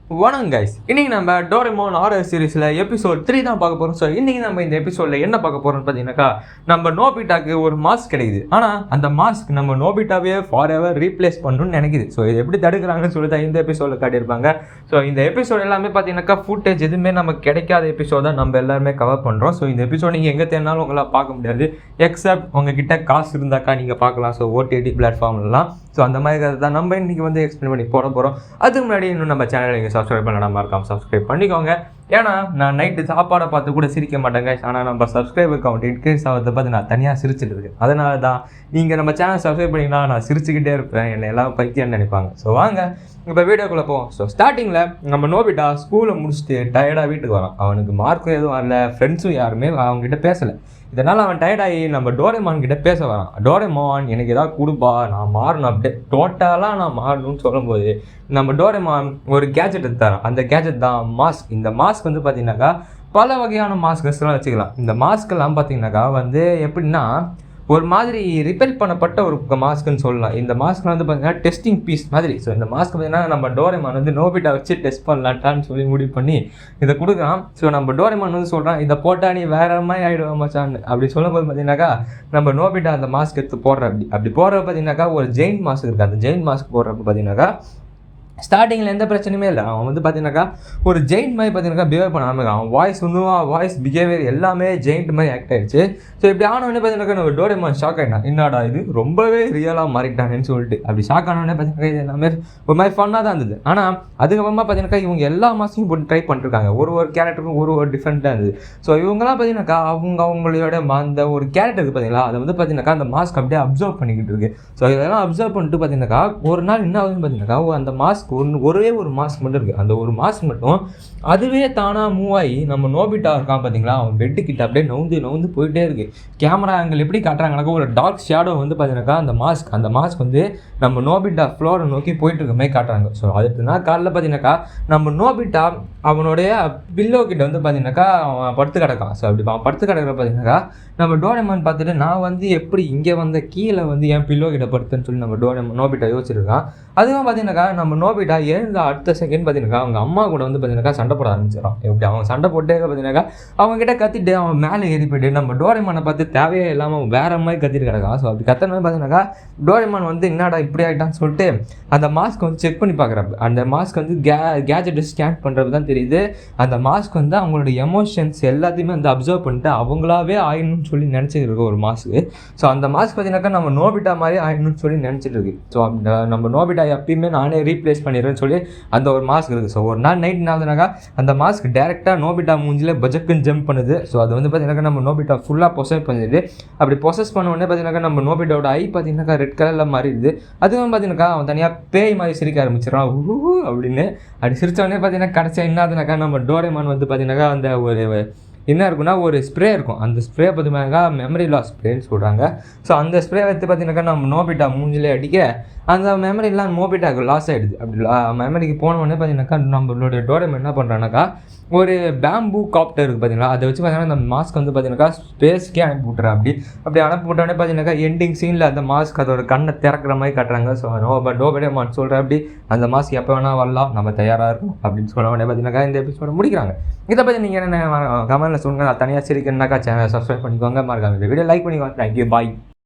வணக்கம் கைஸ், இன்றைக்கி நம்ம டோரேமோன் ஹாரர் சீரிஸில் எபிசோட் 3 தான் பார்க்க போகிறோம். ஸோ இன்றைக்கி நம்ம இந்த எபிசோடில் என்ன பார்க்க போகிறோம்னு பார்த்தீங்கன்னாக்கா, நம்ம நோபிட்டாக்கு ஒரு மாஸ்க் கிடைக்குது. ஆனால் அந்த மாஸ்க் நம்ம நோபிட்டாவே ஃபார் எவர் ரீப்ளேஸ் பண்ணணும்னு நினைக்குது. ஸோ இது எப்படி தடுக்கிறாங்கன்னு சொல்லி தான் இந்த எபிசோடில் காட்டியிருப்பாங்க. ஸோ இந்த எபிசோட் எல்லாமே பார்த்தீங்கன்னாக்கா ஃபுட்டேஜ் எதுவுமே நமக்கு கிடைக்காத எபிசோட் தான் நம்ம எல்லாருமே கவர் பண்ணுறோம். ஸோ இந்த எபிசோட் நீங்கள் எங்கே தேடினாலும் உங்களால் பார்க்க முடியாது, எக்ஸப்ட் உங்ககிட்ட காசு இருந்தாக்கா நீங்கள் பார்க்கலாம். ஸோ ஓடிடி பிளாட்ஃபார்ம்லாம் ஸோ அந்த மாதிரி கதை தான் நம்ம இன்றைக்கி வந்து எக்ஸ்பிளைன் பண்ணி போட போகிறோம். அதுக்கு முன்னாடி இன்னும் நம்ம சேனலை நீங்கள் சப்ஸ்கிரைப் பண்ணலாம், மறக்காம சப்ஸ்கிரைப் பண்ணிக்கோங்க. ஏன்னா நான் நைட்டு சாப்பாடை பார்த்து கூட சிரிக்க மாட்டேங்க. ஆனால் நம்ம சப்ஸ்கிரைபர் கவுண்ட் இன்க்ரீஸ் ஆகிறத பார்த்து நான் தனியாக சிரிச்சுட்டு இருக்கேன். அதனால தான் நீங்கள் நம்ம சேனல் சப்ஸ்கிரைப் பண்ணிங்கன்னா நான் சிரிச்சுக்கிட்டே இருப்பேன், என்னை எல்லாம் பைத்தியம்னு நினைப்பாங்க. ஸோ வாங்க இப்போ வீடியோக்குள்ளே போவோம். ஸோ ஸ்டார்டிங்கில் நம்ம நோபிட்டா ஸ்கூலை முடிச்சுட்டு டயர்டாக வீட்டுக்கு வரான். அவனுக்கு மார்க்கும் எதுவும் வரல, ஃப்ரெண்ட்ஸும் யாருமே அவங்ககிட்ட பேசலை. இதனால் அவன் டயர்டாகி நம்ம டோரேமான் கிட்டே பேச வரான். டோரேமான் எனக்கு ஏதாவது கொடுப்பா, நான் மாறணும், அப்படியே டோட்டலாக நான் மாறணும்னு சொல்லும்போது நம்ம டோரேமான் ஒரு கேஜெட் எடுத்தாரான். அந்த கேஜெட் தான் மாஸ்க். இந்த மாஸ்க் வந்து பார்த்தீங்கன்னாக்கா பல வகையான மாஸ்க்ஸ்லாம் வச்சுக்கலாம். இந்த மாஸ்க்கெல்லாம் பார்த்தீங்கன்னாக்கா வந்து எப்படின்னா ஒரு மாதிரி ரிப்பேர் பண்ணப்பட்ட ஒரு மாஸ்க்குன்னு சொல்லலாம். இந்த மாஸ்க் வந்து பார்த்தீங்கன்னா டெஸ்டிங் பீஸ் மாதிரி. ஸோ இந்த மாஸ்க் பார்த்தீங்கன்னா நம்ம டோரேமான் வந்து நோபிட்டா வச்சு டெஸ்ட் பண்ணலான்ட்டான்னு சொல்லி முடிவு பண்ணி இதை கொடுக்குறான். ஸோ நம்ம டோரேமான் வந்து சொல்கிறான், இதை போட்டால் நீ வேற மாதிரி ஆகிடுவோம் மச்சான்னு. அப்படி சொல்லும்போது பார்த்தீங்கன்னாக்கா நம்ம நோபிட்டா அந்த மாஸ்க் எடுத்து போடுற அப்படி போடுறப்ப பார்த்தீங்கன்னாக்கா ஒரு ஜெயின் மாஸ்க் இருக்குது. அந்த ஜெயின் மாஸ்க் போடுறப்ப பார்த்தீங்கன்னாக்கா ஸ்டார்டிங்கில் எந்த பிரச்சனையுமே இல்லை. அவன் வந்து பார்த்தீங்கன்னாக்கா ஒரு ஜெயிண்ட் மாதிரி பார்த்தீங்கன்னாக்கா பிஹேவ் பண்ண ஆரம்பிக்கும். அவன் வாய்ஸ் வந்து வாய்ஸ் பிஹேவியர் எல்லாமே ஜெயிண்ட் மாதிரி ஆக்ட் ஆகிடுச்சு. ஸோ இப்படி ஆனவொடனே பார்த்தீங்கன்னாக்கா நம்ம டோரேமான் ஷாக் ஆகிட்டான். என்னடா இது ரொம்பவே ரியலாக மாறிட்டானேன்னு சொல்லிட்டு அப்படி ஷாக் ஆனவொடனே பார்த்தீங்கன்னா இது எல்லாமே ஒரு மாதிரி ஃபன்னாக தான் இருந்தது. ஆனால் அதுக்கப்புறமா பார்த்தீங்கன்னாக்கா இவங்க எல்லா மாஸ்க்கையும் போட்டு ட்ரை பண்ணிருக்காங்க. ஒரு கேரக்டருக்கும் ஒரு டிஃப்ரெண்ட்டாக இருந்தது. ஸோ இவங்கெல்லாம் பார்த்தீங்கன்னாக்கா அவங்களோட அந்த ஒரு கேரக்டருக்கு பார்த்தீங்களா அதை வந்து பார்த்தீங்கன்னாக்கா அந்த மாஸ்க் அப்படியே அப்சர்வ் பண்ணிக்கிட்டு இருக்கு. ஸோ இதெல்லாம் அப்சர்வ் பண்ணிட்டு பார்த்தீங்கன்னாக்கா ஒரு நாள் என்ன ஆகுதுன்னு பார்த்தீங்கன்னாக்கா அந்த மாஸ்க் ஒரே ஒரு மாஸ்க் மட்டும் இருக்குது. அந்த ஒரு மாஸ்க் மட்டும் அதுவே தானாக மூவ் ஆகி நம்ம நோபிட்டா இருக்கான் பார்த்தீங்களா, அவன் பெட்டுக்கிட்ட அப்படியே நவுந்து போயிட்டே இருக்கு. கேமரா ஆங்கிள் எப்படி காட்டுறாங்கனாக்கா ஒரு டார்க் ஷேடோ வந்து பார்த்தீங்கன்னாக்கா அந்த மாஸ்க் வந்து நம்ம நோபிட்டா ஃப்ளோரை நோக்கி போயிட்டு இருக்க மாதிரி காட்டுறாங்க. ஸோ அடுத்த நாள் காலையில் பார்த்தீங்கன்னாக்கா நம்ம நோபிட்டா அவனுடைய பில்லோ கிட்ட வந்து பார்த்தீங்கன்னாக்கா அவன் படுத்து கிடக்கான். ஸோ அப்படி அவன் படுத்து கிடக்கிற பார்த்தீங்கன்னாக்கா நம்ம டோரேமான் பார்த்துட்டு நான் வந்து எப்படி இங்கே வந்த கீழே வந்து என் பில்லோ கிட்ட படுத்துன்னு சொல்லி நம்ம நோபிட்டா யோசிச்சிருக்கான். அதுவும் பார்த்தீங்கன்னாக்கா நம்ம நோபிட்டா எழுந்த அடுத்த செகண்ட் பார்த்தீங்கன்னாக்கா அவங்க அம்மா கூட வந்து பார்த்தீங்கன்னாக்கா சண்டை போட ஆரம்பிச்சிடறான். எப்படி அவன் சண்டை போட்டே பார்த்தீங்கன்னாக்கா அவங்க கிட்ட கத்திட்டு அவன் மேலே ஏறி போயிட்டு நம்ம டோரேமானை பார்த்து தேவையே இல்லாமல் வேற மாதிரி கத்திட்டு கிடக்கான். ஸோ அப்படி கத்தனது பார்த்தீங்கன்னாக்கா டோரேமான் வந்து என்னடா இப்படி ஆகிட்டான்னு சொல்லிட்டு அந்த மாஸ்க் வந்து செக் பண்ணி பார்க்குறப்ப அந்த மாஸ்க் வந்து கேஜெட் ஸ்கேன் பண்ணுறது தான் தெரியுது. அந்த மாஸ்க் வந்து அவங்களோட எமோஷன்ஸ் எல்லாத்தையுமே வந்து அப்சர்வ் பண்ணிட்டு அவங்களாவே ஆயிடணும்னு சொல்லி நினச்சிட்டு இருக்க ஒரு மாஸ்க்கு. ஸோ அந்த மாஸ்க் பார்த்தீங்கன்னாக்கா நம்ம நோபிட்டா மாதிரி ஆயிடணும்னு சொல்லி நினச்சிட்டு இருக்கு. ஸோ நம்ம நோபிட்டா எப்பயுமே நானே ரீப்ளேஸ் பண்ணிடுறேன்னு சொல்லி அந்த ஒரு மாஸ்க் இருக்குது. ஸோ ஒரு நாள் நைட் என்ன ஆகுதுனாக்கா அந்த மாஸ்க் டேரெக்டாக நோபிட்டா மூஞ்சில் பஜக்குன்னு ஜம்ப் பண்ணுது. ஸோ அது வந்து பார்த்தீங்கன்னாக்கா நம்ம நோபிட்டா ஃபுல்லாக பொசஸ் பண்ணிடுது. அப்படி பொசஸ் பண்ண உடனே பார்த்தீங்கன்னாக்கா நம்ம நோபிட்டாவோட ஐ பார்த்தீங்கன்னாக்கா ரெட் கலரில் மாறிடுது. அதுவும் பார்த்தீங்கன்னாக்கா அவன் தனியாக பேய் மாதிரி சிரிக்க ஆரம்பிச்சிடறான் அப்படின்னு. அப்படி சிரித்த உடனே பார்த்தீங்கன்னா கடைசியாக என்ன ஆகுதுனாக்கா நம்ம டோரேமான் வந்து பார்த்தீங்கன்னாக்கா அந்த ஒரு என்ன இருக்குன்னா ஒரு ஸ்ப்ரே இருக்கும். அந்த ஸ்ப்ரே பார்த்தீங்கன்னாக்கா மெமரி லாஸ் ஸ்ப்ரேன்னு சொல்கிறாங்க. ஸோ அந்த ஸ்ப்ரே எடுத்து பார்த்தீங்கன்னாக்கா நம்ம நோபிட்டா மூஞ்சிலே அடிக்க அந்த மெமரிலாம் நோபிட்டாக்கு லாஸ் ஆகிடுது. அப்படி மெமரிக்கு போனவொடனே பார்த்தீங்கன்னாக்கா நம்மளுடைய டோரேமான் என்ன பண்ணுறானாக்கா ஒரு பேம்பூ காப்டர் இருக்குது பார்த்தீங்களா, அதை வச்சு பார்த்தீங்கன்னா அந்த மாஸ்க் வந்து பார்த்தீங்கன்னாக்கா ஸ்பேஸ்க்கே அனுப்பி விட்றேன். அப்படி அனுப்பி விட்டோடனே பார்த்தீங்கன்னாக்கா எண்டிங் சீனில் அந்த மாஸ்க் அதோட கண்ணை திறக்கிற மாதிரி காட்டுறாங்க. ஸோ டோரேமான் சொல்கிறேன் அப்படி அந்த மாஸ்க் எப்போ வேணால் வரலாம், நம்ம தயாராக இருக்கும் அப்படின்னு சொன்ன உடனே பார்த்தீங்கன்னாக்கா இந்த எபிசோட முடிக்கிறாங்க. இதை பற்றி நீங்கள் என்ன கமெண்ட்டில் சொல்லுங்கள். நான் தனியாக சிரிக்கணுன்னாக்கா சேனலை சப்ஸ்கிரைப் பண்ணிக்கோங்க, மறக்காம இந்த வீடியோ லைக் பண்ணிக்கோங்க. தேங்க்யூ, பாய்.